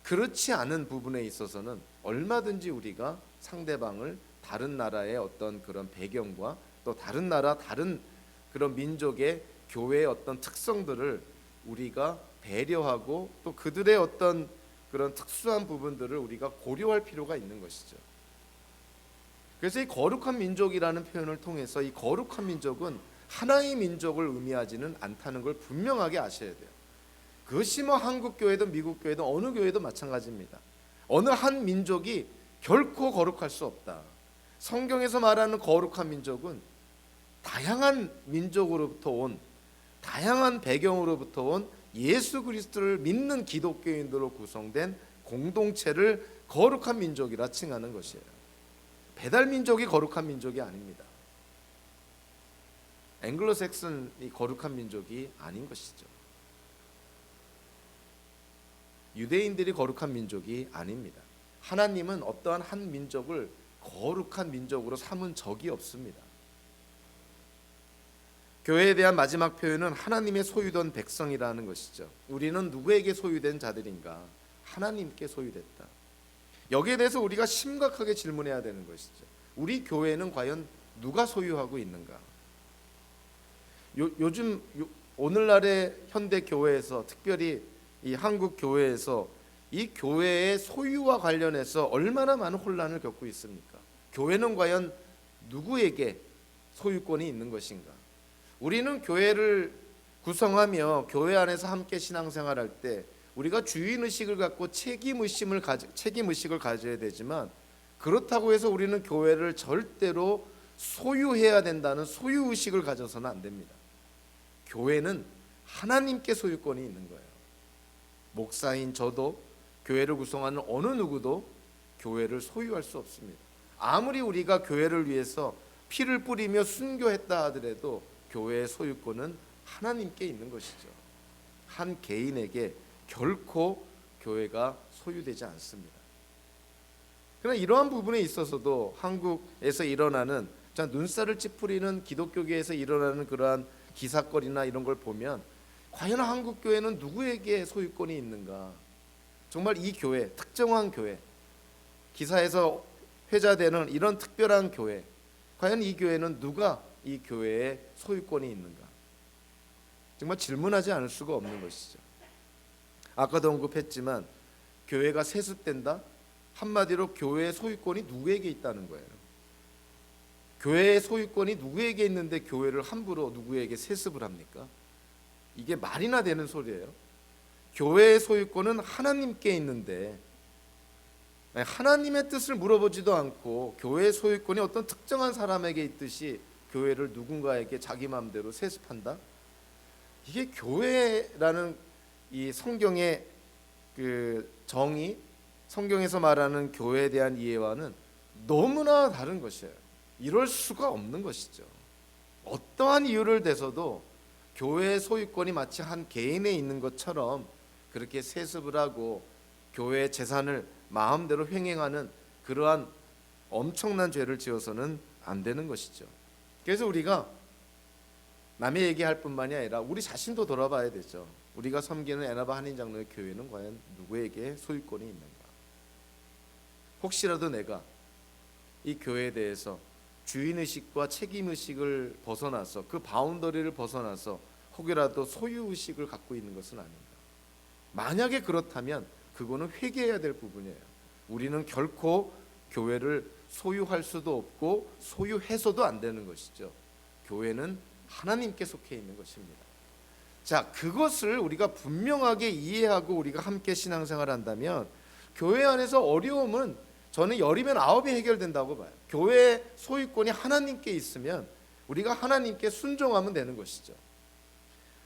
그렇지 않은 부분에 있어서는 얼마든지 우리가 상대방을 다른 나라의 어떤 그런 배경과 또 다른 나라, 다른 그런 민족의 교회의 어떤 특성들을 우리가 배려하고 또 그들의 어떤 그런 특수한 부분들을 우리가 고려할 필요가 있는 것이죠. 그래서 이 거룩한 민족이라는 표현을 통해서 이 거룩한 민족은 하나의 민족을 의미하지는 않다는 걸 분명하게 아셔야 돼요. 그것이 뭐 한국 교회도 미국 교회도 어느 교회도 마찬가지입니다. 어느 한 민족이 결코 거룩할 수 없다. 성경에서 말하는 거룩한 민족은 다양한 민족으로부터 온, 다양한 배경으로부터 온 예수 그리스도를 믿는 기독교인들로 구성된 공동체를 거룩한 민족이라 칭하는 것이에요. 배달 민족이 거룩한 민족이 아닙니다. 앵글로색슨이 거룩한 민족이 아닌 것이죠. 유대인들이 거룩한 민족이 아닙니다. 하나님은 어떠한 한 민족을 거룩한 민족으로 삼은 적이 없습니다. 교회에 대한 마지막 표현은 하나님의 소유된 백성이라는 것이죠. 우리는 누구에게 소유된 자들인가? 하나님께 소유됐다. 여기에 대해서 우리가 심각하게 질문해야 되는 것이죠. 우리 교회는 과연 누가 소유하고 있는가? 요즘 오늘날의 현대 교회에서 특별히 이 한국 교회에서 이 교회의 소유와 관련해서 얼마나 많은 혼란을 겪고 있습니까? 교회는 과연 누구에게 소유권이 있는 것인가? 우리는 교회를 구성하며 교회 안에서 함께 신앙생활할 때 우리가 주인의식을 갖고 책임의식을 가져야 되지만 그렇다고 해서 우리는 교회를 절대로 소유해야 된다는 소유의식을 가져서는 안 됩니다. 교회는 하나님께 소유권이 있는 거예요. 목사인 저도 교회를 구성하는 어느 누구도 교회를 소유할 수 없습니다. 아무리 우리가 교회를 위해서 피를 뿌리며 순교했다 하더라도 교회의 소유권은 하나님께 있는 것이죠. 한 개인에게 결코 교회가 소유되지 않습니다. 그러나 이러한 부분에 있어서도 한국에서 일어나는 눈살을 찌푸리는 기독교계에서 일어나는 그러한 기사거리나 이런 걸 보면 과연 한국 교회는 누구에게 소유권이 있는가? 정말 이 교회, 특정한 교회, 기사에서 회자되는 이런 특별한 교회, 과연 이 교회는 누가 이 교회에 소유권이 있는가? 정말 질문하지 않을 수가 없는 것이죠. 아까도 언급했지만 교회가 세습된다? 한마디로 교회의 소유권이 누구에게 있다는 거예요. 교회의 소유권이 누구에게 있는데 교회를 함부로 누구에게 세습을 합니까? 이게 말이나 되는 소리예요. 교회의 소유권은 하나님께 있는데 하나님의 뜻을 물어보지도 않고 교회의 소유권이 어떤 특정한 사람에게 있듯이 교회를 누군가에게 자기 마음대로 세습한다? 이게 교회라는 이 성경의 그 정의, 성경에서 말하는 교회에 대한 이해와는 너무나 다른 것이에요. 이럴 수가 없는 것이죠. 어떠한 이유를 대서도 교회의 소유권이 마치 한 개인에 있는 것처럼 그렇게 세습을 하고 교회의 재산을 마음대로 횡행하는 그러한 엄청난 죄를 지어서는 안 되는 것이죠. 그래서 우리가 남의 얘기할 뿐만이 아니라 우리 자신도 돌아봐야 되죠. 우리가 섬기는 에나바 한인장로의 교회는 과연 누구에게 소유권이 있는가? 혹시라도 내가 이 교회에 대해서 주인의식과 책임의식을 벗어나서 그 바운더리를 벗어나서 혹이라도 소유의식을 갖고 있는 것은 아닌가? 만약에 그렇다면 그거는 회개해야 될 부분이에요. 우리는 결코 교회를 소유할 수도 없고 소유해서도 안 되는 것이죠. 교회는 하나님께 속해 있는 것입니다. 자, 그것을 우리가 분명하게 이해하고 우리가 함께 신앙생활을 한다면 교회 안에서 어려움은 저는 열이면 아홉이 해결된다고 봐요. 교회의 소유권이 하나님께 있으면 우리가 하나님께 순종하면 되는 것이죠.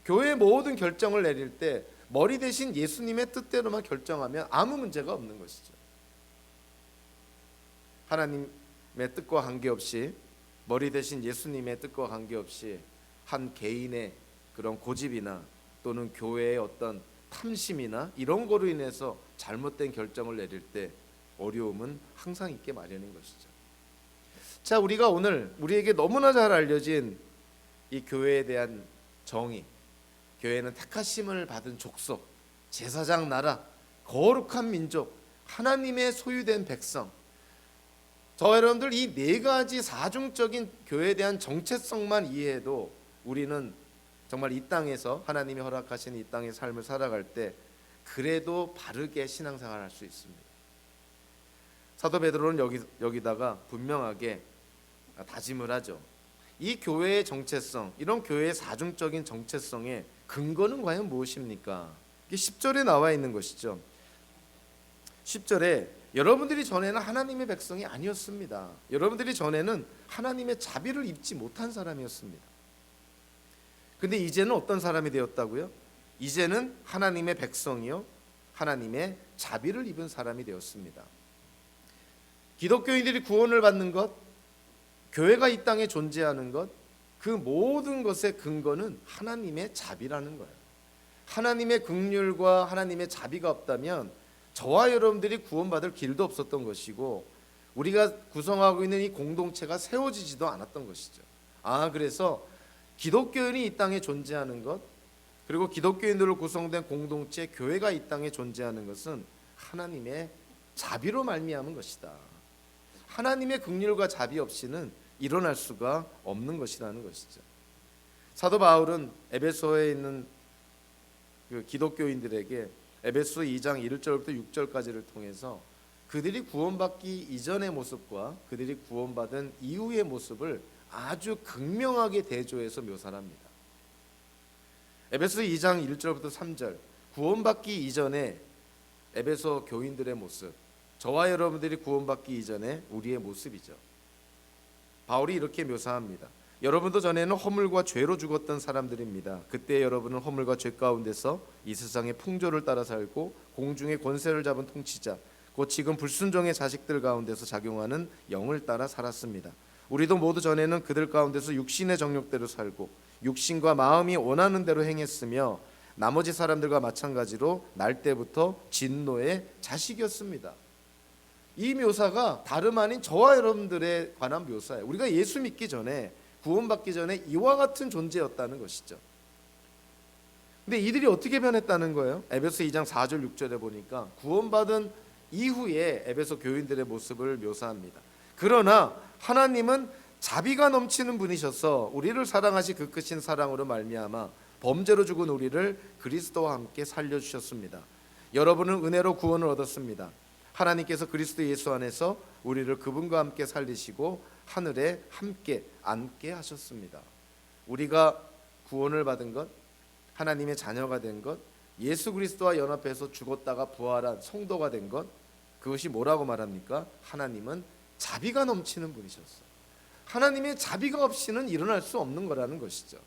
교회의 모든 결정을 내릴 때 머리 대신 예수님의 뜻대로만 결정하면 아무 문제가 없는 것이죠. 하나님의 뜻과 관계없이 머리 대신 예수님의 뜻과 관계없이 한 개인의 그런 고집이나 또는 교회의 어떤 탐심이나 이런 거로 인해서 잘못된 결정을 내릴 때 어려움은 항상 있게 마련인 것이죠. 자, 우리가 오늘 우리에게 너무나 잘 알려진 이 교회에 대한 정의, 교회는 택하심을 받은 족속, 제사장 나라, 거룩한 민족, 하나님의 소유된 백성. 저와 여러분들 이 네 가지 사중적인 교회에 대한 정체성만 이해해도 우리는 정말 이 땅에서 하나님이 허락하신 이 땅의 삶을 살아갈 때 그래도 바르게 신앙생활을 할 수 있습니다. 사도 베드로는 여기다가 분명하게 다짐을 하죠. 이 교회의 정체성, 이런 교회의 사중적인 정체성의 근거는 과연 무엇입니까? 이게 10절에 나와 있는 것이죠. 10절에 여러분들이 전에는 하나님의 백성이 아니었습니다. 여러분들이 전에는 하나님의 자비를 입지 못한 사람이었습니다. 근데 이제는 어떤 사람이 되었다고요? 이제는 하나님의 백성이요, 하나님의 자비를 입은 사람이 되었습니다. 기독교인들이 구원을 받는 것, 교회가 이 땅에 존재하는 것, 그 모든 것의 근거는 하나님의 자비라는 거예요. 하나님의 긍휼과 하나님의 자비가 없다면 저와 여러분들이 구원받을 길도 없었던 것이고 우리가 구성하고 있는 이 공동체가 세워지지도 않았던 것이죠. 그래서 기독교인이 이 땅에 존재하는 것, 그리고 기독교인들로 구성된 공동체, 교회가 이 땅에 존재하는 것은 하나님의 자비로 말미암은 것이다. 하나님의 긍휼과 자비 없이는 일어날 수가 없는 것이라는 것이죠. 사도 바울은 에베소에 있는 그 기독교인들에게 에베소 2장 1절부터 6절까지를 통해서 그들이 구원받기 이전의 모습과 그들이 구원받은 이후의 모습을 아주 극명하게 대조해서 묘사합니다. 에베소 2장 1절부터 3절, 구원받기 이전에 에베소 교인들의 모습, 저와 여러분들이 구원받기 이전에 우리의 모습이죠. 바울이 이렇게 묘사합니다. 여러분도 전에는 허물과 죄로 죽었던 사람들입니다. 그때 여러분은 허물과 죄 가운데서 이 세상의 풍조를 따라 살고 공중의 권세를 잡은 통치자, 곧 지금 불순종의 자식들 가운데서 작용하는 영을 따라 살았습니다. 우리도 모두 전에는 그들 가운데서 육신의 정욕대로 살고 육신과 마음이 원하는 대로 행했으며 나머지 사람들과 마찬가지로 날 때부터 진노의 자식이었습니다. 이 묘사가 다름 아닌 저와 여러분들에 관한 묘사예요. 우리가 예수 믿기 전에, 구원받기 전에 이와 같은 존재였다는 것이죠. 근데 이들이 어떻게 변했다는 거예요? 에베소 2장 4절 6절에 보니까 구원받은 이후에 에베소 교인들의 모습을 묘사합니다. 그러나 하나님은 자비가 넘치는 분이셔서 우리를 사랑하시 그 크신 사랑으로 말미암아 범죄로 죽은 우리를 그리스도와 함께 살려주셨습니다. 여러분은 은혜로 구원을 얻었습니다. 하나님께서 그리스도 예수 안에서 우리를 그분과 함께 살리시고 하늘에 함께 앉게 하셨습니다. 우리가 구원을 받은 것, 하나님의 자녀가 된 것, 예수 그리스도와 연합해서 죽었다가 부활한 성도가 된 것, 그것이 뭐라고 말합니까? 하나님은 자비가 넘치는 분이셨어. 하나님의 자비가 없이는 일어날 수 없는 거라는 것이죠.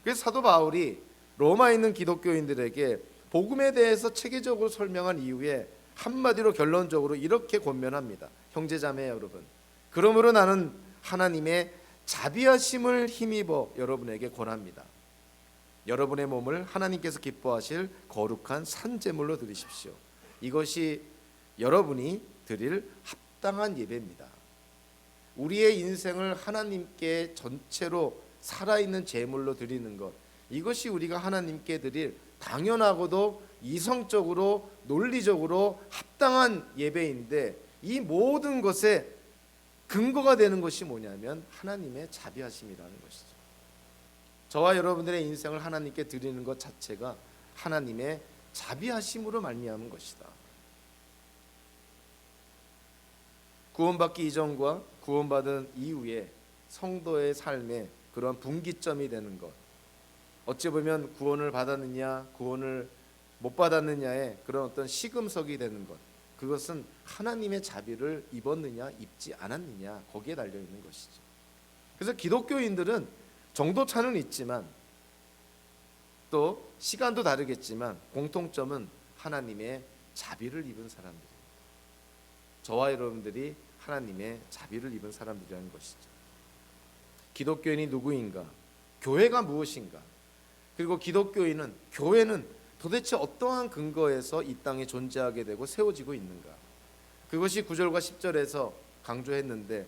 그래서 사도 바울이 로마에 있는 기독교인들에게 복음에 대해서 체계적으로 설명한 이후에 한마디로 결론적으로 이렇게 권면합니다. 형제자매 여러분, 그러므로 나는 하나님의 자비하심을 힘입어 여러분에게 권합니다. 여러분의 몸을 하나님께서 기뻐하실 거룩한 산제물로 드리십시오. 이것이 여러분이 드릴 합당한 예배입니다. 우리의 인생을 하나님께 전체로 살아있는 제물로 드리는 것, 이것이 우리가 하나님께 드릴 당연하고도 이성적으로 논리적으로 합당한 예배인데, 이 모든 것에 근거가 되는 것이 뭐냐면 하나님의 자비하심이라는 것이죠. 저와 여러분들의 인생을 하나님께 드리는 것 자체가 하나님의 자비하심으로 말미암은 것이다. 구원받기 이전과 구원받은 이후에 성도의 삶에 그러한 분기점이 되는 것, 어찌 보면 구원을 받았느냐 구원을 못 받았느냐의 그런 어떤 시금석이 되는 것, 그것은 하나님의 자비를 입었느냐 입지 않았느냐 거기에 달려있는 것이죠. 그래서 기독교인들은 정도차는 있지만 또 시간도 다르겠지만 공통점은 하나님의 자비를 입은 사람들입니다. 저와 여러분들이 하나님의 자비를 입은 사람들이라는 것이죠. 기독교인이 누구인가? 교회가 무엇인가? 그리고 기독교인은, 교회는 도대체 어떠한 근거에서 이 땅에 존재하게 되고 세워지고 있는가? 그것이 9절과 10절에서 강조했는데,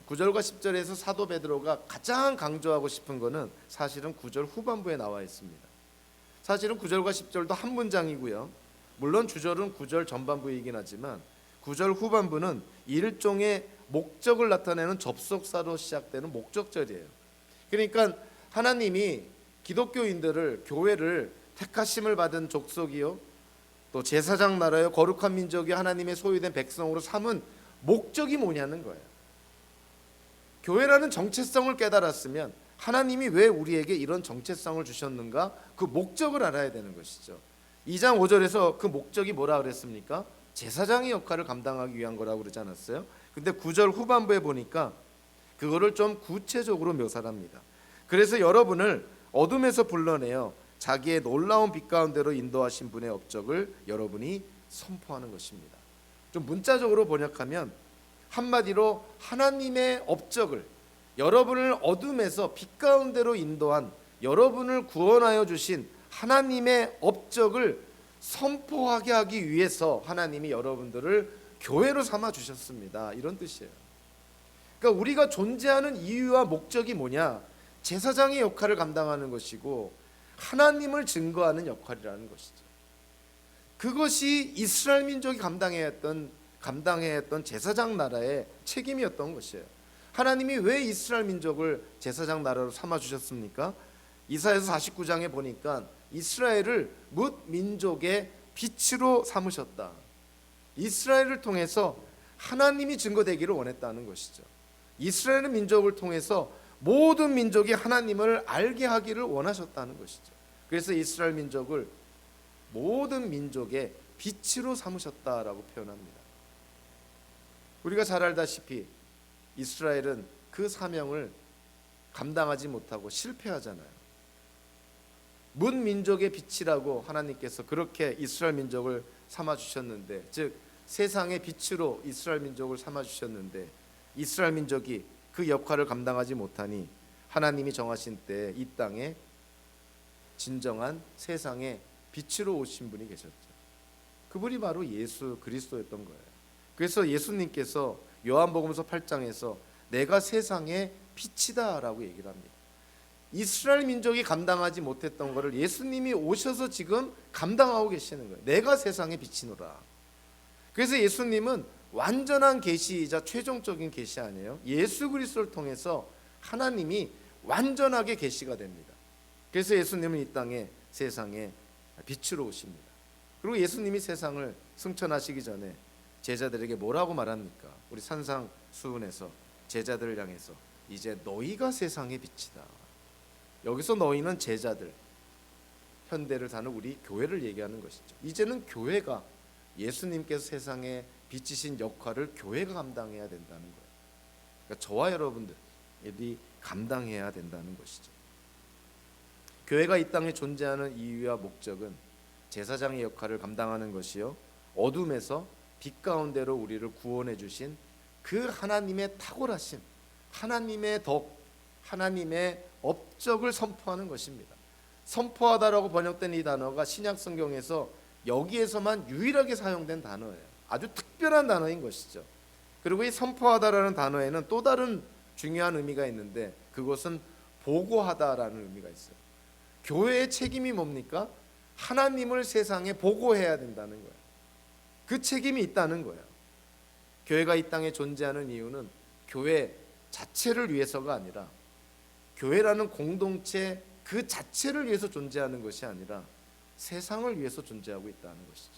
9절과 10절에서 사도 베드로가 가장 강조하고 싶은 것은 사실은 9절 후반부에 나와 있습니다. 사실은 9절과 10절도 한 문장이고요. 물론 주절은 9절 전반부이긴 하지만 9절 후반부는 일종의 목적을 나타내는 접속사로 시작되는 목적절이에요. 그러니까 하나님이 기독교인들을, 교회를 택하심을 받은 족속이요 또 제사장 나라요 거룩한 민족이 하나님의 소유된 백성으로 삼은 목적이 뭐냐는 거예요. 교회라는 정체성을 깨달았으면 하나님이 왜 우리에게 이런 정체성을 주셨는가, 그 목적을 알아야 되는 것이죠. 2장 5절에서 그 목적이 뭐라 그랬습니까? 제사장의 역할을 감당하기 위한 거라고 그러지 않았어요? 근데 9절 후반부에 보니까 그거를 좀 구체적으로 묘사를 합니다. 그래서 여러분을 어둠에서 불러내어 자기의 놀라운 빛 가운데로 인도하신 분의 업적을 여러분이 선포하는 것입니다. 좀 문자적으로 번역하면 한마디로 하나님의 업적을, 여러분을 어둠에서 빛 가운데로 인도한, 여러분을 구원하여 주신 하나님의 업적을 선포하게 하기 위해서 하나님이 여러분들을 교회로 삼아 주셨습니다. 이런 뜻이에요. 그러니까 우리가 존재하는 이유와 목적이 뭐냐? 제사장의 역할을 감당하는 것이고 하나님을 증거하는 역할이라는 것이죠. 그것이 이스라엘 민족이 감당해야 했던 제사장 나라의 책임이었던 것이에요. 하나님이 왜 이스라엘 민족을 제사장 나라로 삼아 주셨습니까? 이사야서 49장에 보니까 이스라엘을 뭇 민족의 빛으로 삼으셨다. 이스라엘을 통해서 하나님이 증거되기를 원했다는 것이죠. 이스라엘 민족을 통해서 모든 민족이 하나님을 알게 하기를 원하셨다는 것이죠. 그래서 이스라엘 민족을 모든 민족의 빛으로 삼으셨다라고 표현합니다. 우리가 잘 알다시피 이스라엘은 그 사명을 감당하지 못하고 실패하잖아요. 문 민족의 빛이라고 하나님께서 그렇게 이스라엘 민족을 삼아 주셨는데, 즉 세상의 빛으로 이스라엘 민족을 삼아 주셨는데 이스라엘 민족이 그 역할을 감당하지 못하니 하나님이 정하신 때 이 땅에 진정한 세상의 빛으로 오신 분이 계셨죠. 그분이 바로 예수 그리스도였던 거예요. 그래서 예수님께서 요한복음서 8장에서 내가 세상의 빛이다 라고 얘기를 합니다. 이스라엘 민족이 감당하지 못했던 것을 예수님이 오셔서 지금 감당하고 계시는 거예요. 내가 세상의 빛이노라. 그래서 예수님은 완전한 계시이자 최종적인 계시 아니에요. 예수 그리스도를 통해서 하나님이 완전하게 계시가 됩니다. 그래서 예수님은 이 땅에 세상에 빛으로 오십니다. 그리고 예수님이 세상을 승천하시기 전에 제자들에게 뭐라고 말합니까? 우리 산상수훈에서 제자들을 향해서 이제 너희가 세상의 빛이다. 여기서 너희는 제자들, 현대를 사는 우리 교회를 얘기하는 것이죠. 이제는 교회가 예수님께서 세상에 비치신 역할을 교회가 감당해야 된다는 거예요. 그러니까 저와 여러분들이 감당해야 된다는 것이죠. 교회가 이 땅에 존재하는 이유와 목적은 제사장의 역할을 감당하는 것이요, 어둠에서 빛 가운데로 우리를 구원해 주신 그 하나님의 탁월하심, 하나님의 덕, 하나님의 업적을 선포하는 것입니다. 선포하다라고 번역된 이 단어가 신약 성경에서 여기에서만 유일하게 사용된 단어예요. 아주 특별한 단어인 것이죠. 그리고 이 선포하다라는 단어에는 또 다른 중요한 의미가 있는데, 그것은 보고하다라는 의미가 있어요. 교회의 책임이 뭡니까? 하나님을 세상에 보고해야 된다는 거예요. 그 책임이 있다는 거예요. 교회가 이 땅에 존재하는 이유는 교회 자체를 위해서가 아니라, 교회라는 공동체 그 자체를 위해서 존재하는 것이 아니라 세상을 위해서 존재하고 있다는 것이죠.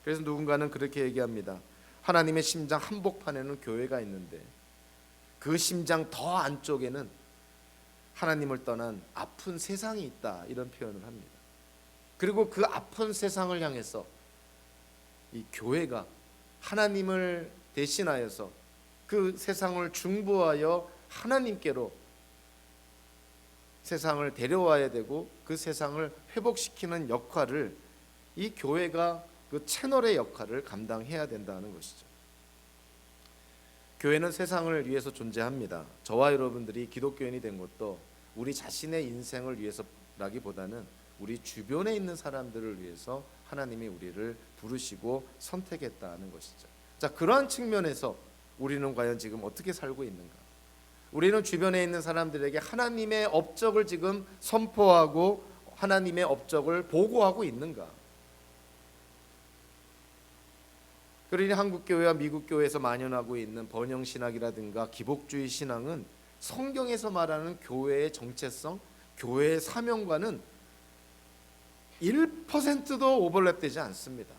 그래서 누군가는 그렇게 얘기합니다. 하나님의 심장 한복판에는 교회가 있는데 그 심장 더 안쪽에는 하나님을 떠난 아픈 세상이 있다, 이런 표현을 합니다. 그리고 그 아픈 세상을 향해서 이 교회가 하나님을 대신하여서 그 세상을 중보하여 하나님께로 세상을 데려와야 되고, 그 세상을 회복시키는 역할을 이 교회가 그 채널의 역할을 감당해야 된다는 것이죠. 교회는 세상을 위해서 존재합니다. 저와 여러분들이 기독교인이 된 것도 우리 자신의 인생을 위해서라기보다는 우리 주변에 있는 사람들을 위해서 하나님이 우리를 부르시고 선택했다는 것이죠. 자, 그러한 측면에서 우리는 과연 지금 어떻게 살고 있는가? 우리는 주변에 있는 사람들에게 하나님의 업적을 지금 선포하고 하나님의 업적을 보고하고 있는가? 그러니 한국교회와 미국교회에서 만연하고 있는 번영신학이라든가 기복주의 신앙은 성경에서 말하는 교회의 정체성, 교회의 사명과는 1%도 오버랩되지 않습니다.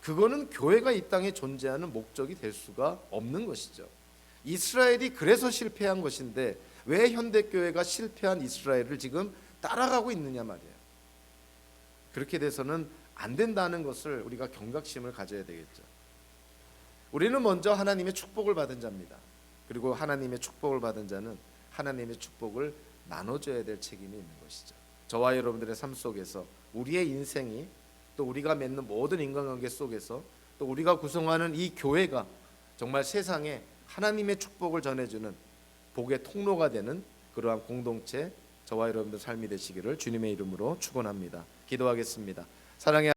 그거는 교회가 이 땅에 존재하는 목적이 될 수가 없는 것이죠. 이스라엘이 그래서 실패한 것인데 왜 현대교회가 실패한 이스라엘을 지금 따라가고 있느냐 말이에요. 그렇게 돼서는 안 된다는 것을 우리가 경각심을 가져야 되겠죠. 우리는 먼저 하나님의 축복을 받은 자입니다. 그리고 하나님의 축복을 받은 자는 하나님의 축복을 나눠줘야 될 책임이 있는 것이죠. 저와 여러분들의 삶 속에서 우리의 인생이, 또 우리가 맺는 모든 인간관계 속에서, 또 우리가 구성하는 이 교회가 정말 세상에 하나님의 축복을 전해주는 복의 통로가 되는 그러한 공동체, 저와 여러분들 삶이 되시기를 주님의 이름으로 축원합니다. 기도하겠습니다. 사랑의